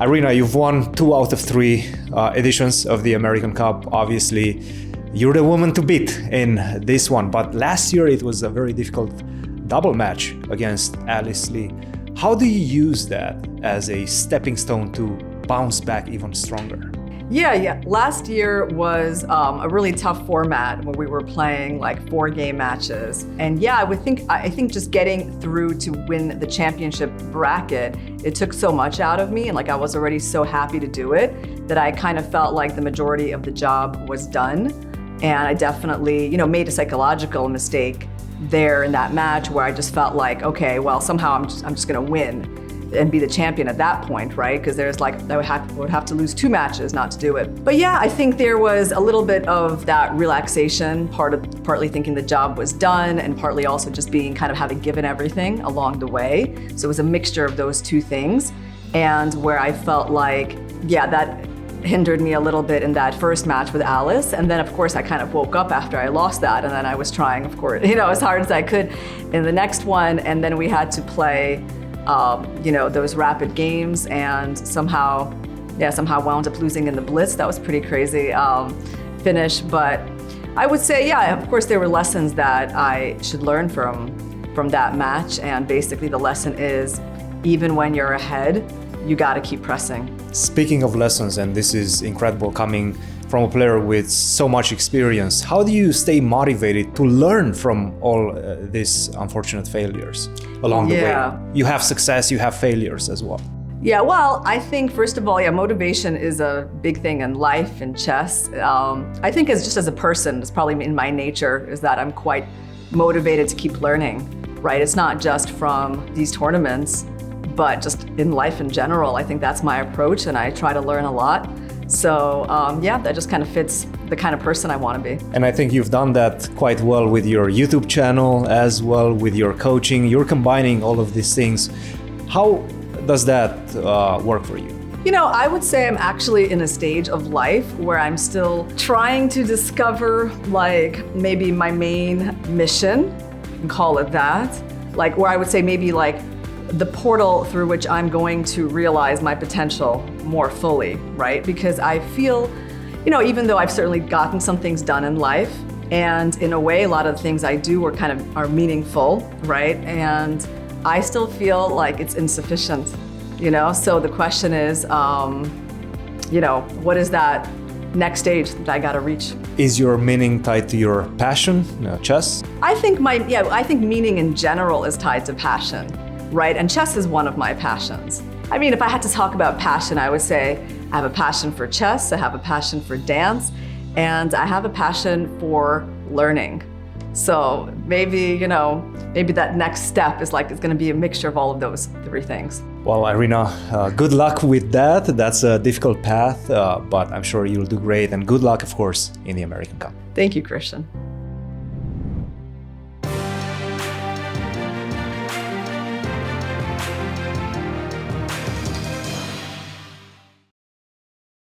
Irina, you've won 2 out of 3 editions of the American Cup. Obviously, you're the woman to beat in this one. But last year it was a very difficult double match against Alice Lee. How do you use that as a stepping stone to bounce back even stronger? Yeah. Last year was a really tough format where we were playing like 4-game matches. And yeah, I think just getting through to win the championship bracket, it took so much out of me, and like I was already so happy to do it that I kind of felt like the majority of the job was done. And I definitely, made a psychological mistake there in that match where I just felt like, okay, well, somehow I'm just gonna win and be the champion at that point, right? Because there's like, I would have to lose 2 matches not to do it. But yeah, I think there was a little bit of that relaxation, partly thinking the job was done and partly also just being kind of having given everything along the way. So it was a mixture of those 2 things. And where I felt like, yeah, that hindered me a little bit in that first match with Alice. And then of course I kind of woke up after I lost that, and then I was trying, of course, as hard as I could in the next one. And then we had to play those rapid games, and somehow wound up losing in the blitz. That was pretty crazy finish. But I would say, yeah, of course there were lessons that I should learn from that match. And basically the lesson is, even when you're ahead, you got to keep pressing. Speaking of lessons, and this is incredible coming from a player with so much experience, how do you stay motivated to learn from all these unfortunate failures along the way? You have success, you have failures as well. Yeah, well, I think first of all, motivation is a big thing in life and chess. I think just as a person, it's probably in my nature, is that I'm quite motivated to keep learning, right? It's not just from these tournaments, but just in life in general. I think that's my approach, and I try to learn a lot. So that just kind of fits the kind of person I want to be. And I think you've done that quite well with your YouTube channel as well, with your coaching. You're combining all of these things. How does that work for you? I would say I'm actually in a stage of life where I'm still trying to discover like maybe my main mission, you can call it that. Like where I would say maybe like the portal through which I'm going to realize my potential more fully, right? Because I feel, even though I've certainly gotten some things done in life, and in a way, a lot of the things I do are meaningful, right? And I still feel like it's insufficient, So the question is, what is that next stage that I gotta reach? Is your meaning tied to your passion, chess? I think meaning in general is tied to passion. Right, and chess is one of my passions. I mean, if I had to talk about passion, I would say I have a passion for chess, I have a passion for dance, and I have a passion for learning. So maybe that next step is it's going to be a mixture of all of those 3 things. Well, Irina, good luck with that. That's a difficult path, but I'm sure you'll do great. And good luck, of course, in the American Cup. Thank you, Cristian.